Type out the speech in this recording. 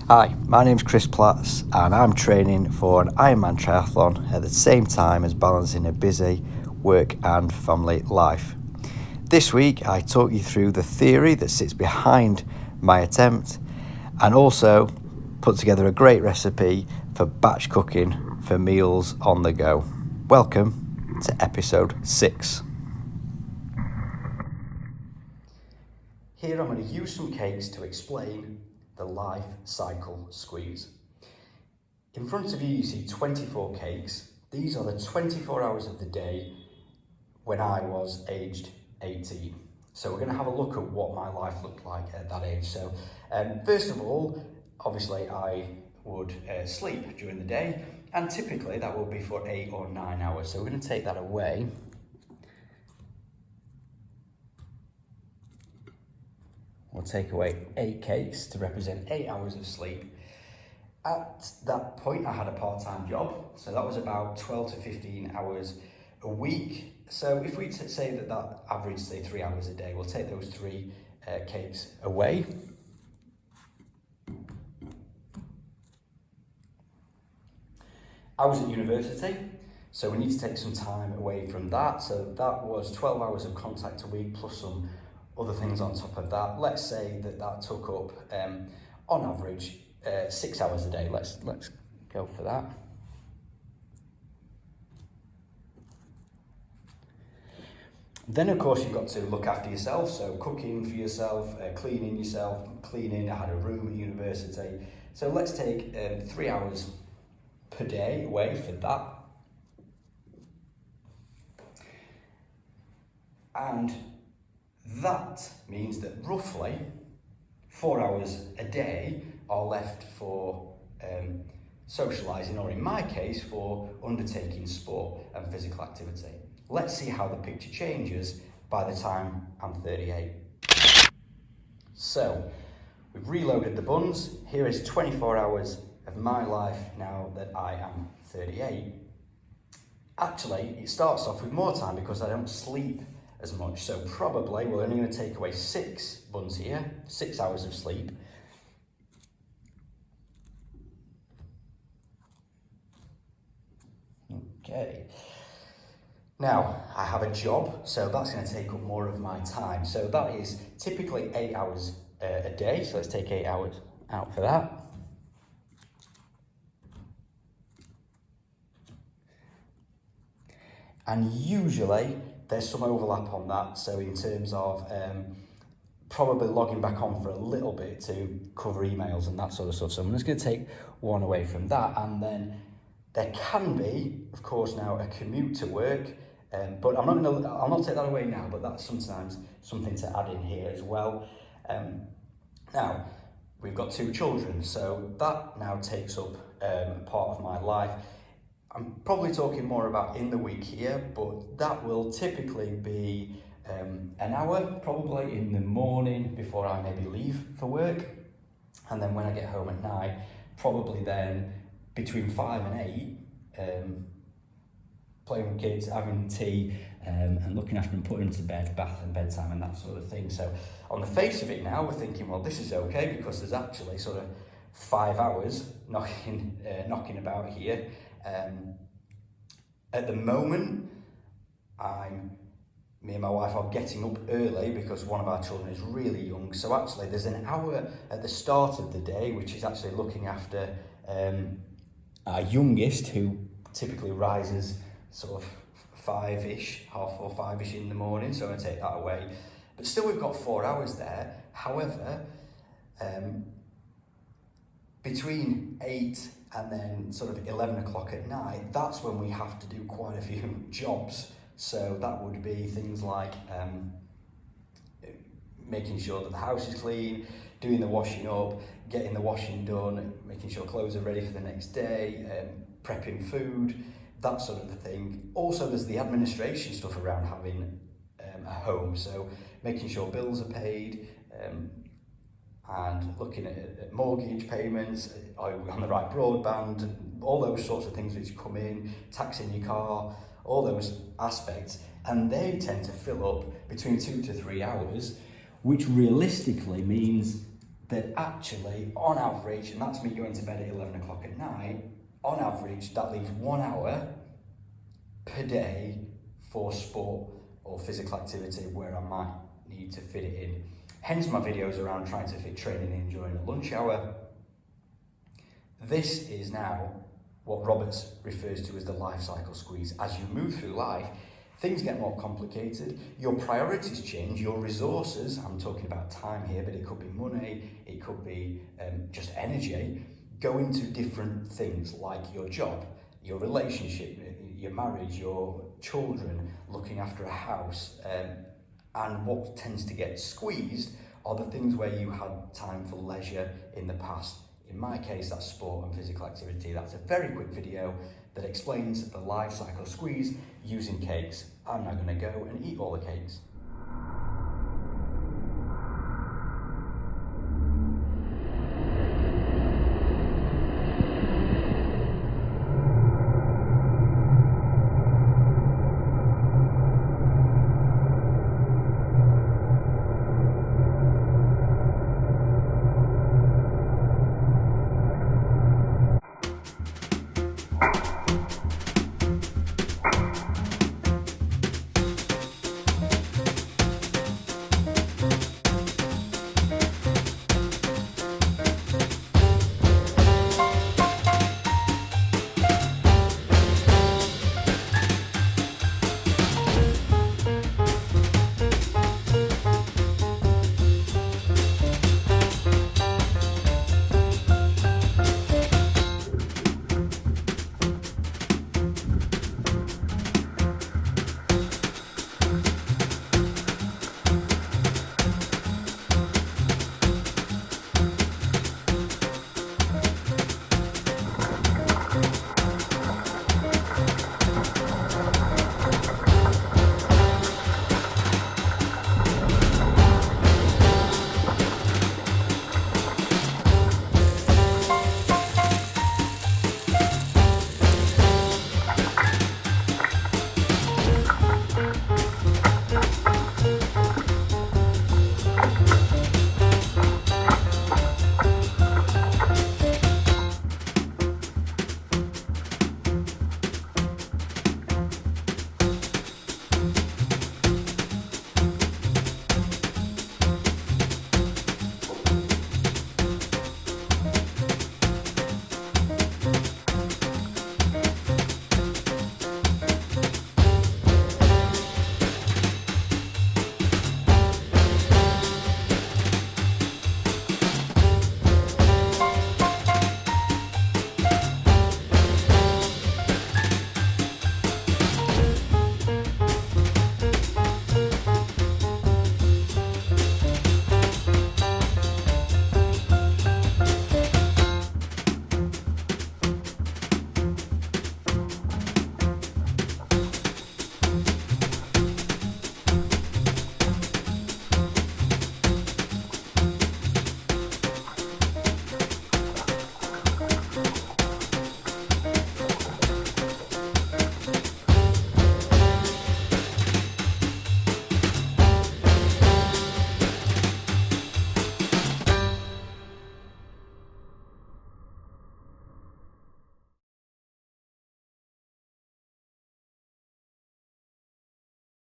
Hi, my name's Chris Platts and I'm training for an Ironman triathlon at the same time as balancing a busy work and family life. This week I talk you through the theory that sits behind my attempt and also put together a great recipe for batch cooking for meals on the go. Welcome to episode 6. Here I'm going to use some cakes to explain the life cycle squeeze. In front of you see 24 cakes. These are the 24 hours of the day when I was aged 18. So we're going to have a look at what my life looked like at that age. So first of all, obviously I would sleep during the day, and typically that will be for 8 or 9 hours. So we're going to take that away. We'll take away 8 cakes to represent 8 hours of sleep. At that point, I had a part-time job, so that was about 12 to 15 hours a week. So if we say that average, say 3 hours a day, we'll take those 3 cakes away. I was at university, so we need to take some time away from that. So that was 12 hours of contact a week plus some other things on top of that. Let's say that took up, on average, 6 hours a day. Let's go for that. Then, of course, you've got to look after yourself. So cooking for yourself, cleaning yourself, cleaning. I had a room at university. So let's take 3 hours per day away for that. And that means that roughly 4 hours a day are left for socialising, or in my case, for undertaking sport and physical activity. Let's see how the picture changes by the time I'm 38. So, we've reloaded the buns. Here is 24 hours of my life now that I am 38. Actually, it starts off with more time because I don't sleep as much. So probably we're only going to take away 6 buns here, 6 hours of sleep. Okay. Now, I have a job, so that's going to take up more of my time. So that is typically 8 hours a day. So let's take 8 hours out for that. And usually there's some overlap on that. So in terms of probably logging back on for a little bit to cover emails and that sort of stuff. So I'm just going to take one away from that. And then there can be, of course, now a commute to work. But I'll not take that away now, but that's sometimes something to add in here as well. Now, we've got 2 children, so that now takes up part of my life. I'm probably talking more about in the week here, but that will typically be an hour, probably in the morning before I maybe leave for work. And then when I get home at night, probably then between 5 and 8, playing with kids, having tea, and looking after them, putting them to bed, bath and bedtime and that sort of thing. So on the face of it now, we're thinking, well, this is okay because there's actually sort of 5 hours knocking about here. At the moment, me and my wife are getting up early because one of our children is really young. So actually there's an hour at the start of the day, which is actually looking after our youngest, who typically rises sort of 5-ish, 5:30 in the morning. So I'm going to take that away. But still we've got 4 hours there. However, between 8 and then sort of 11 o'clock at night, that's when we have to do quite a few jobs. So that would be things like making sure that the house is clean, doing the washing up, getting the washing done, making sure clothes are ready for the next day, prepping food, that sort of thing. Also, there's the administration stuff around having a home. So making sure bills are paid, and looking at mortgage payments, are you on the right broadband, all those sorts of things which come in, taxing your car, all those aspects, and they tend to fill up between 2 to 3 hours, which realistically means that actually, on average, and that's me going to bed at 11 o'clock at night, on average, that leaves 1 hour per day for sport or physical activity where I might need to fit it in. Hence my videos around trying to fit training in during a lunch hour. This is now what Roberts refers to as the life cycle squeeze. As you move through life, things get more complicated, your priorities change, your resources, I'm talking about time here, but it could be money, it could be just energy, go into different things like your job, your relationship, your marriage, your children, looking after a house, and what tends to get squeezed are the things where you had time for leisure in the past. In my case, that's sport and physical activity. That's a very quick video that explains the life cycle squeeze using cakes. I'm now going to go and eat all the cakes.